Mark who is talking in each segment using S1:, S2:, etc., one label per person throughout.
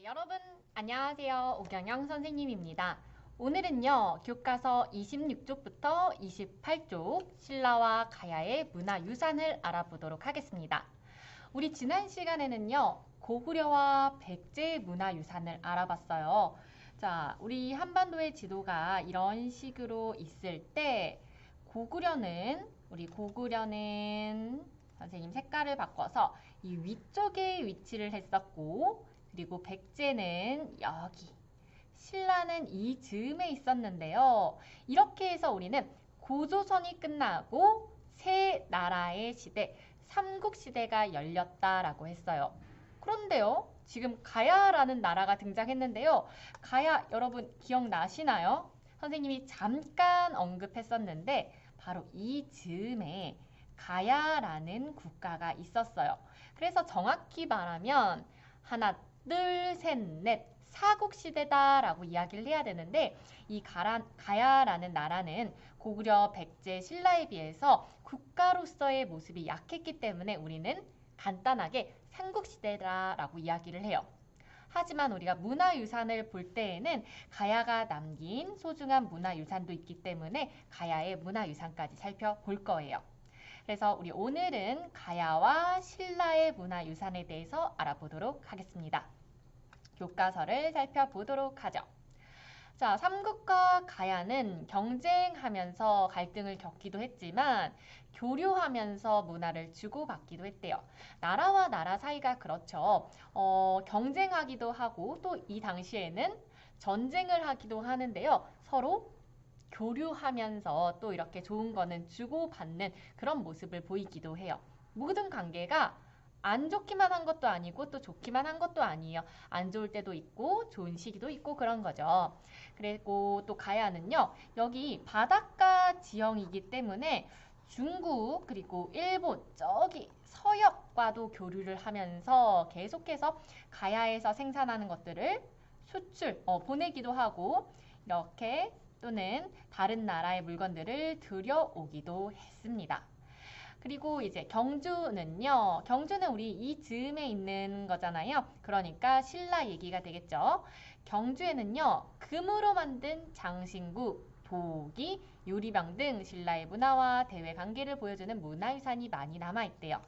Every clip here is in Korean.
S1: 여러분 안녕하세요. 오경영 선생님입니다. 오늘은요 교과서 26쪽부터 28쪽 신라와 가야의 문화유산을 알아보도록 하겠습니다. 우리 지난 시간에는요 고구려와 백제의 문화유산을 알아봤어요. 자, 우리 한반도의 지도가 이런 식으로 있을 때 우리 고구려는 선생님 색깔을 바꿔서 이 위쪽에 위치를 했었고, 그리고 백제는 여기, 신라는 이 즈음에 있었는데요. 이렇게 해서 우리는 고조선이 끝나고 새 나라의 시대, 삼국시대가 열렸다라고 했어요. 그런데요, 지금 가야라는 나라가 등장했는데요. 가야 여러분 기억나시나요? 선생님이 잠깐 언급했었는데 바로 이 즈음에 가야라는 국가가 있었어요. 그래서 정확히 말하면 하나, 둘, 셋, 넷, 사국시대다라고 이야기를 해야 되는데 이 가야라는 나라는 고구려, 백제, 신라에 비해서 국가로서의 모습이 약했기 때문에 우리는 간단하게 삼국시대다라고 이야기를 해요. 하지만 우리가 문화유산을 볼 때에는 가야가 남긴 소중한 문화유산도 있기 때문에 가야의 문화유산까지 살펴볼 거예요. 그래서 우리 오늘은 가야와 신라의 문화유산에 대해서 알아보도록 하겠습니다. 교과서를 살펴보도록 하죠. 자, 삼국과 가야는 경쟁하면서 갈등을 겪기도 했지만 교류하면서 문화를 주고받기도 했대요. 나라와 나라 사이가 그렇죠. 경쟁하기도 하고 또 이 당시에는 전쟁을 하기도 하는데요. 서로 교류하면서 또 이렇게 좋은 거는 주고받는 그런 모습을 보이기도 해요. 모든 관계가 안 좋기만 한 것도 아니고 또 좋기만 한 것도 아니에요. 안 좋을 때도 있고 좋은 시기도 있고 그런 거죠. 그리고 또 가야는요. 여기 바닷가 지형이기 때문에 중국 그리고 일본 저기 서역과도 교류를 하면서 계속해서 가야에서 생산하는 것들을 보내기도 하고 이렇게 또는 다른 나라의 물건들을 들여오기도 했습니다. 그리고 이제 경주는 우리 이 즈음에 있는 거잖아요. 그러니까 신라 얘기가 되겠죠. 경주에는요, 금으로 만든 장신구, 도기, 유리병 등 신라의 문화와 대외 관계를 보여주는 문화유산이 많이 남아있대요.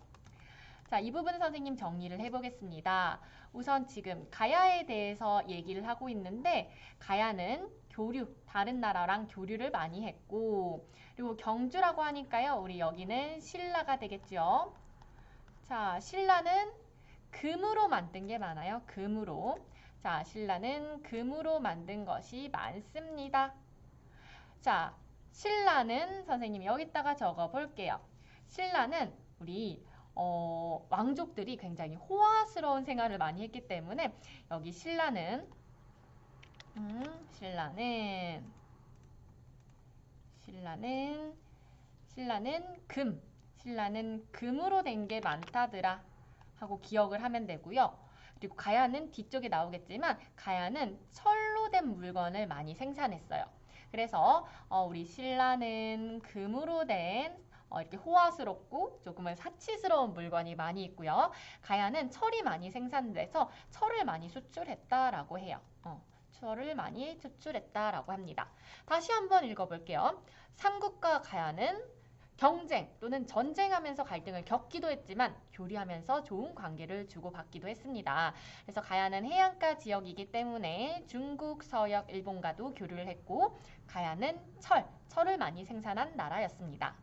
S1: 자, 이 부분 선생님 정리를 해보겠습니다. 우선 지금 가야에 대해서 얘기를 하고 있는데 가야는 다른 나라랑 교류를 많이 했고 그리고 경주라고 하니까요. 우리 여기는 신라가 되겠죠. 자, 신라는 금으로 만든 게 많아요. 금으로. 자, 신라는 금으로 만든 것이 많습니다. 자, 신라는 선생님이 여기다가 적어 볼게요. 신라는 우리 왕족들이 굉장히 호화스러운 생활을 많이 했기 때문에 여기 신라는 신라는 금으로 된 게 많다더라 하고 기억을 하면 되고요. 그리고 가야는 뒤쪽에 나오겠지만 가야는 철로 된 물건을 많이 생산했어요. 그래서 우리 신라는 금으로 된 이렇게 호화스럽고 조금은 사치스러운 물건이 많이 있고요. 가야는 철이 많이 생산돼서 철을 많이 수출했다라고 해요. 철을 많이 수출했다라고 합니다. 다시 한번 읽어볼게요. 삼국과 가야는 경쟁 또는 전쟁하면서 갈등을 겪기도 했지만 교류하면서 좋은 관계를 주고받기도 했습니다. 그래서 가야는 해안가 지역이기 때문에 중국, 서역, 일본과도 교류를 했고 가야는 철을 많이 생산한 나라였습니다.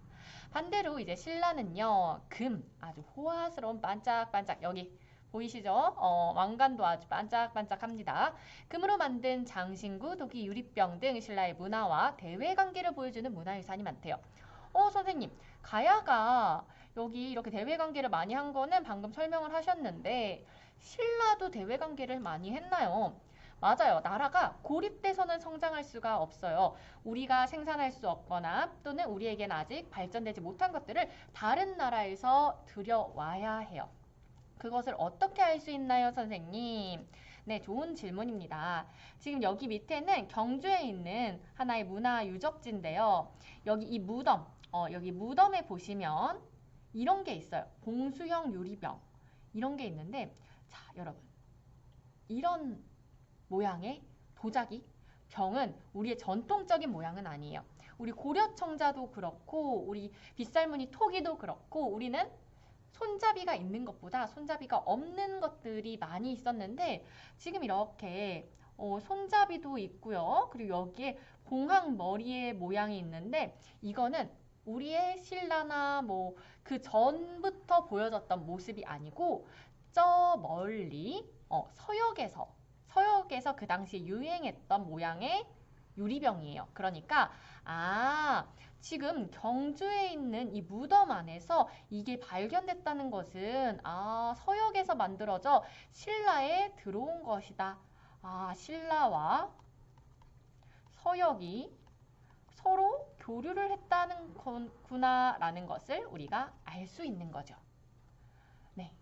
S1: 반대로 이제 신라는요. 아주 호화스러운 반짝반짝 여기 보이시죠? 왕관도 아주 반짝반짝합니다. 금으로 만든 장신구, 도기, 유리병 등 신라의 문화와 대외 관계를 보여주는 문화유산이 많대요. 선생님, 가야가 여기 이렇게 대외 관계를 많이 한 거는 방금 설명을 하셨는데 신라도 대외 관계를 많이 했나요? 맞아요. 나라가 고립돼서는 성장할 수가 없어요. 우리가 생산할 수 없거나 또는 우리에겐 아직 발전되지 못한 것들을 다른 나라에서 들여와야 해요. 그것을 어떻게 할 수 있나요, 선생님? 네, 좋은 질문입니다. 지금 여기 밑에는 경주에 있는 하나의 문화 유적지인데요. 여기 무덤에 보시면 이런 게 있어요. 봉수형 유리병. 이런 게 있는데, 자, 여러분. 이런 모양의 도자기, 병은 우리의 전통적인 모양은 아니에요. 우리 고려청자도 그렇고 우리 빗살무늬 토기도 그렇고 우리는 손잡이가 있는 것보다 손잡이가 없는 것들이 많이 있었는데 지금 이렇게 손잡이도 있고요. 그리고 여기에 봉황 머리의 모양이 있는데 이거는 우리의 신라나 뭐 그 전부터 보여졌던 모습이 아니고 저 멀리 서역에서 그 당시에 유행했던 모양의 유리병이에요. 그러니까 지금 경주에 있는 이 무덤 안에서 이게 발견됐다는 것은 서역에서 만들어져 신라에 들어온 것이다. 신라와 서역이 서로 교류를 했다는 거구나라는 것을 우리가 알 수 있는 거죠. 네.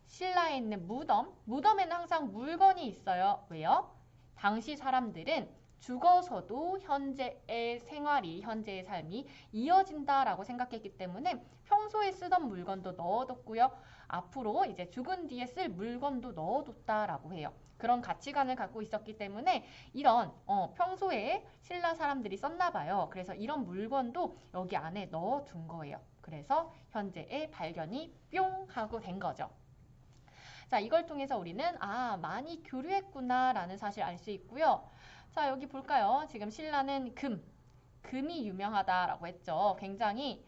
S1: 신라에 있는 무덤에는 항상 물건이 있어요. 왜요? 당시 사람들은 죽어서도 현재의 생활이, 현재의 삶이 이어진다라고 생각했기 때문에 평소에 쓰던 물건도 넣어뒀고요. 앞으로 이제 죽은 뒤에 쓸 물건도 넣어뒀다라고 해요. 그런 가치관을 갖고 있었기 때문에 이런 평소에 신라 사람들이 썼나 봐요. 그래서 이런 물건도 여기 안에 넣어둔 거예요. 그래서 현재의 발견이 뿅 하고 된 거죠. 자, 이걸 통해서 우리는 많이 교류했구나 라는 사실 알 수 있고요. 자, 여기 볼까요? 지금 신라는 금이 유명하다라고 했죠. 굉장히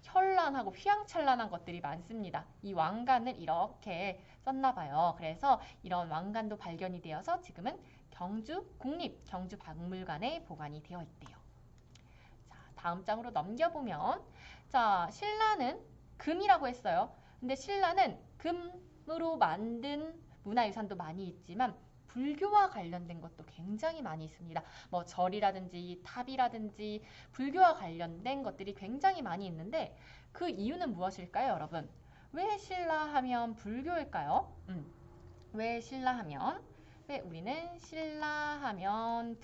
S1: 현란하고 휘황찬란한 것들이 많습니다. 이 왕관을 이렇게 썼나 봐요. 그래서 이런 왕관도 발견이 되어서 지금은 경주박물관에 보관이 되어 있대요. 자, 다음 장으로 넘겨보면 자, 신라는 금이라고 했어요. 근데 신라는 금으로 만든 문화유산도 많이 있지만 불교와 관련된 것도 굉장히 많이 있습니다. 뭐 절이라든지 탑이라든지 불교와 관련된 것들이 굉장히 많이 있는데 그 이유는 무엇일까요, 여러분? 왜 신라 하면 불교일까요? 왜 신라 하면? 왜 우리는 신라 하면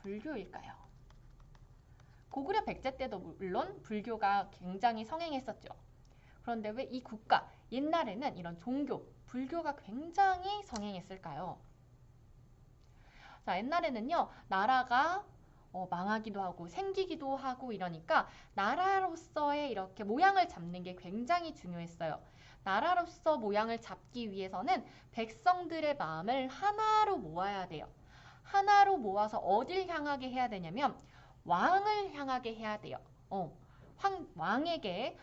S1: 불교일까요? 고구려 백제 때도 물론 불교가 굉장히 성행했었죠. 그런데 왜 이 국가, 옛날에는 이런 종교, 불교가 굉장히 성행했을까요? 자, 옛날에는요, 나라가 망하기도 하고 생기기도 하고 이러니까 나라로서의 이렇게 모양을 잡는 게 굉장히 중요했어요. 나라로서 모양을 잡기 위해서는 백성들의 마음을 하나로 모아야 돼요. 하나로 모아서 어딜 향하게 해야 되냐면 왕을 향하게 해야 돼요.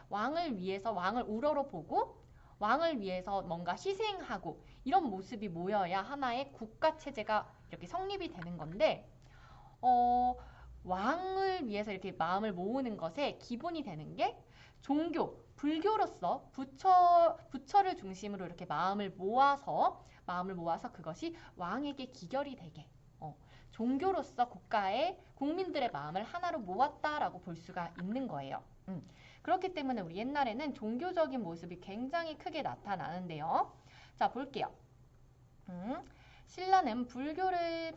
S1: 왕을 위해서 왕을 우러러 보고 왕을 위해서 뭔가 희생하고 이런 모습이 모여야 하나의 국가 체제가 이렇게 성립이 되는 건데 왕을 위해서 이렇게 마음을 모으는 것에 기본이 되는 게 종교, 불교로서 부처를 중심으로 이렇게 마음을 모아서 그것이 왕에게 기결이 되게 종교로서 국민들의 마음을 하나로 모았다라고 볼 수가 있는 거예요. 그렇기 때문에 우리 옛날에는 종교적인 모습이 굉장히 크게 나타나는데요. 자, 볼게요. 신라는 불교를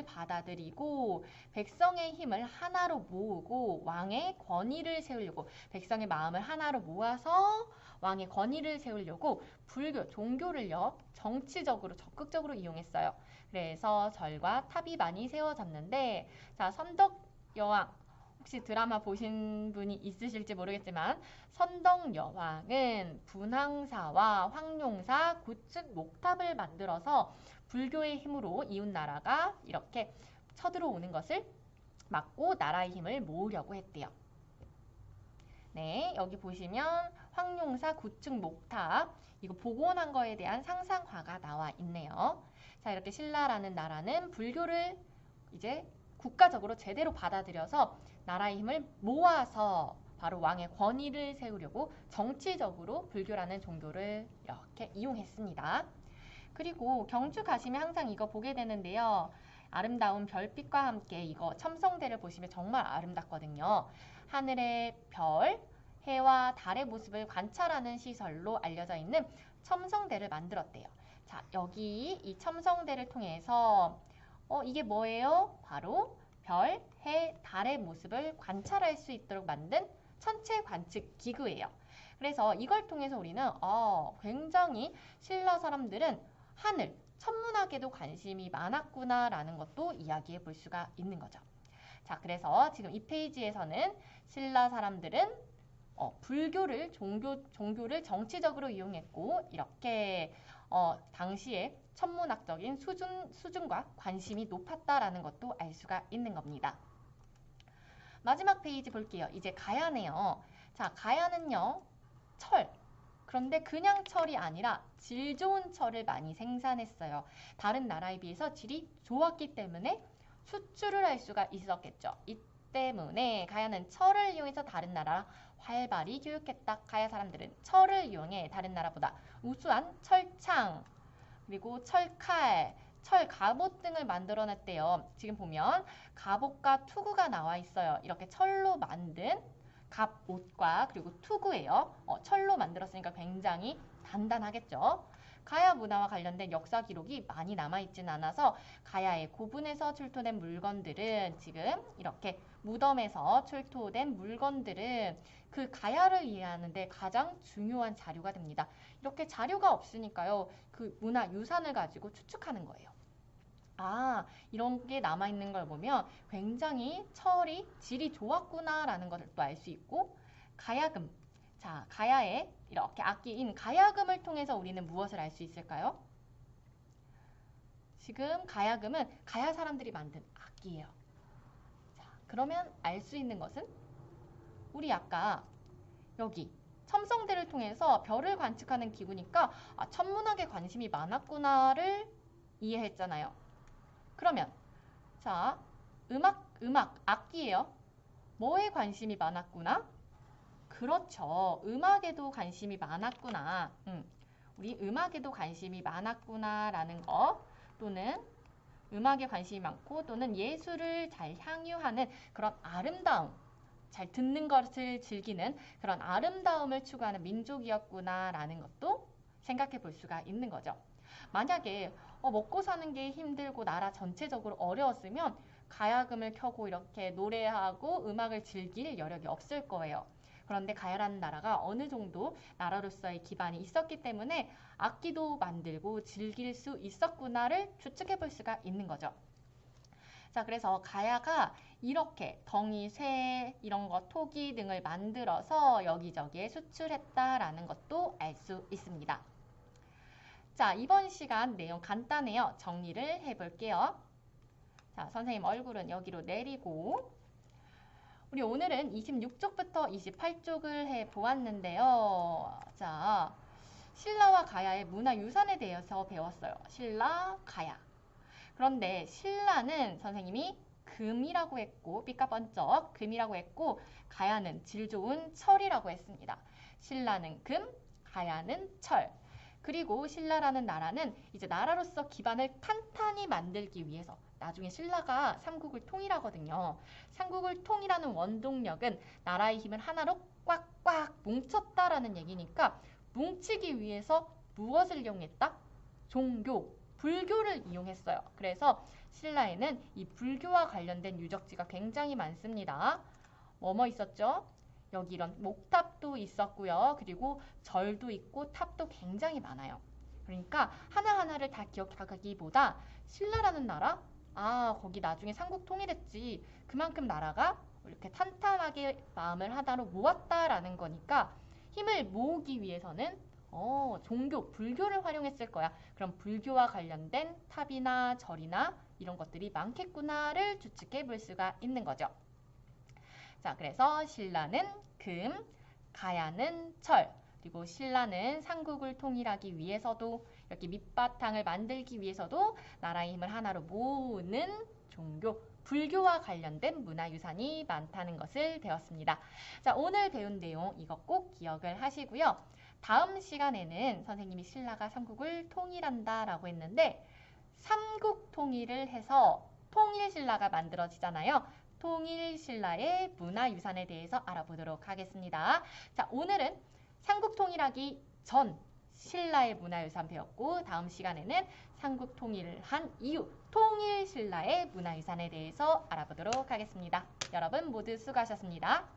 S1: 받아들이고 백성의 힘을 하나로 모으고 왕의 권위를 세우려고 백성의 마음을 하나로 모아서 왕의 권위를 세우려고 불교, 종교를요 정치적으로 적극적으로 이용했어요. 그래서 절과 탑이 많이 세워졌는데 자, 선덕여왕 혹시 드라마 보신 분이 있으실지 모르겠지만 선덕여왕은 분황사와 황룡사, 구축, 목탑을 만들어서 불교의 힘으로 이웃나라가 이렇게 쳐들어오는 것을 막고 나라의 힘을 모으려고 했대요. 네, 여기 보시면 황룡사, 구축, 목탑 이거 복원한 거에 대한 상상화가 나와 있네요. 자, 이렇게 신라라는 나라는 불교를 이제 국가적으로 제대로 받아들여서 나라의 힘을 모아서 바로 왕의 권위를 세우려고 정치적으로 불교라는 종교를 이렇게 이용했습니다. 그리고 경주 가시면 항상 이거 보게 되는데요. 아름다운 별빛과 함께 이거 첨성대를 보시면 정말 아름답거든요. 하늘의 별, 해와 달의 모습을 관찰하는 시설로 알려져 있는 첨성대를 만들었대요. 자, 여기 이 첨성대를 통해서 이게 뭐예요? 바로 별, 해, 달의 모습을 관찰할 수 있도록 만든 천체 관측 기구예요. 그래서 이걸 통해서 우리는 굉장히 신라 사람들은 하늘, 천문학에도 관심이 많았구나라는 것도 이야기해 볼 수가 있는 거죠. 자, 그래서 지금 이 페이지에서는 신라 사람들은 불교를 종교를 정치적으로 이용했고 이렇게 당시에 천문학적인 수준과 관심이 높았다라는 것도 알 수가 있는 겁니다. 마지막 페이지 볼게요. 이제 가야네요. 자, 가야는요, 철. 그런데 그냥 철이 아니라 질 좋은 철을 많이 생산했어요. 다른 나라에 비해서 질이 좋았기 때문에 수출을 할 수가 있었겠죠. 이 때문에 가야는 철을 이용해서 다른 나라랑 활발히 교육했다. 가야 사람들은 철을 이용해 다른 나라보다 우수한 철창, 그리고 철칼, 철 갑옷 등을 만들어냈대요. 지금 보면 갑옷과 투구가 나와 있어요. 이렇게 철로 만든 갑옷과 그리고 투구예요. 철로 만들었으니까 굉장히 단단하겠죠. 가야 문화와 관련된 역사 기록이 많이 남아있진 않아서 가야의 고분에서 출토된 물건들은 지금 이렇게 무덤에서 출토된 물건들은 그 가야를 이해하는데 가장 중요한 자료가 됩니다. 이렇게 자료가 없으니까요. 그 문화 유산을 가지고 추측하는 거예요. 이런 게 남아있는 걸 보면 굉장히 철이 질이 좋았구나라는 것을 또 알 수 있고, 가야금. 자, 가야의 이렇게 악기인 가야금을 통해서 우리는 무엇을 알 수 있을까요? 지금 가야금은 가야 사람들이 만든 악기예요. 자, 그러면 알 수 있는 것은 우리 아까 여기 첨성대를 통해서 별을 관측하는 기구니까 천문학에 관심이 많았구나를 이해했잖아요. 그러면 자, 음악, 악기예요. 뭐에 관심이 많았구나? 그렇죠. 음악에도 관심이 많았구나. 우리 음악에도 관심이 많았구나라는 거, 또는 음악에 관심이 많고 또는 예술을 잘 향유하는 그런 아름다움, 잘 듣는 것을 즐기는 그런 아름다움을 추구하는 민족이었구나라는 것도 생각해 볼 수가 있는 거죠. 만약에 먹고 사는 게 힘들고 나라 전체적으로 어려웠으면 가야금을 켜고 이렇게 노래하고 음악을 즐길 여력이 없을 거예요. 그런데 가야라는 나라가 어느 정도 나라로서의 기반이 있었기 때문에 악기도 만들고 즐길 수 있었구나를 추측해 볼 수가 있는 거죠. 자, 그래서 가야가 이렇게 덩이, 새, 이런 거, 토기 등을 만들어서 여기저기에 수출했다라는 것도 알 수 있습니다. 자, 이번 시간 내용 간단해요. 정리를 해볼게요. 자, 선생님 얼굴은 여기로 내리고, 우리 오늘은 26쪽부터 28쪽을 해보았는데요. 자, 신라와 가야의 문화유산에 대해서 배웠어요. 신라, 가야. 그런데 신라는 선생님이 금이라고 했고, 삐까번쩍 금이라고 했고, 가야는 질 좋은 철이라고 했습니다. 신라는 금, 가야는 철. 그리고 신라라는 나라는 이제 나라로서 기반을 탄탄히 만들기 위해서, 나중에 신라가 삼국을 통일하거든요. 삼국을 통일하는 원동력은 나라의 힘을 하나로 꽉꽉 뭉쳤다라는 얘기니까, 뭉치기 위해서 무엇을 이용했다? 종교, 불교를 이용했어요. 그래서 신라에는 이 불교와 관련된 유적지가 굉장히 많습니다. 뭐뭐 있었죠? 여기 이런 목탑도 있었고요. 그리고 절도 있고 탑도 굉장히 많아요. 그러니까 하나하나를 다 기억하기보다 신라라는 나라? 거기 나중에 삼국 통일했지. 그만큼 나라가 이렇게 탄탄하게 마음을 하나로 모았다라는 거니까 힘을 모으기 위해서는 종교, 불교를 활용했을 거야. 그럼 불교와 관련된 탑이나 절이나 이런 것들이 많겠구나를 추측해 볼 수가 있는 거죠. 자, 그래서 신라는 금, 가야는 철, 그리고 신라는 삼국을 통일하기 위해서도 이렇게 밑바탕을 만들기 위해서도 나라의 힘을 하나로 모으는 종교, 불교와 관련된 문화유산이 많다는 것을 배웠습니다. 자, 오늘 배운 내용 이거 꼭 기억을 하시고요. 다음 시간에는 선생님이 신라가 삼국을 통일한다라고 했는데 삼국 통일을 해서 통일신라가 만들어지잖아요. 통일신라의 문화유산에 대해서 알아보도록 하겠습니다. 자, 오늘은 삼국 통일하기 전 신라의 문화유산 배웠고, 다음 시간에는 삼국 통일을 한 이후 통일신라의 문화유산에 대해서 알아보도록 하겠습니다. 여러분 모두 수고하셨습니다.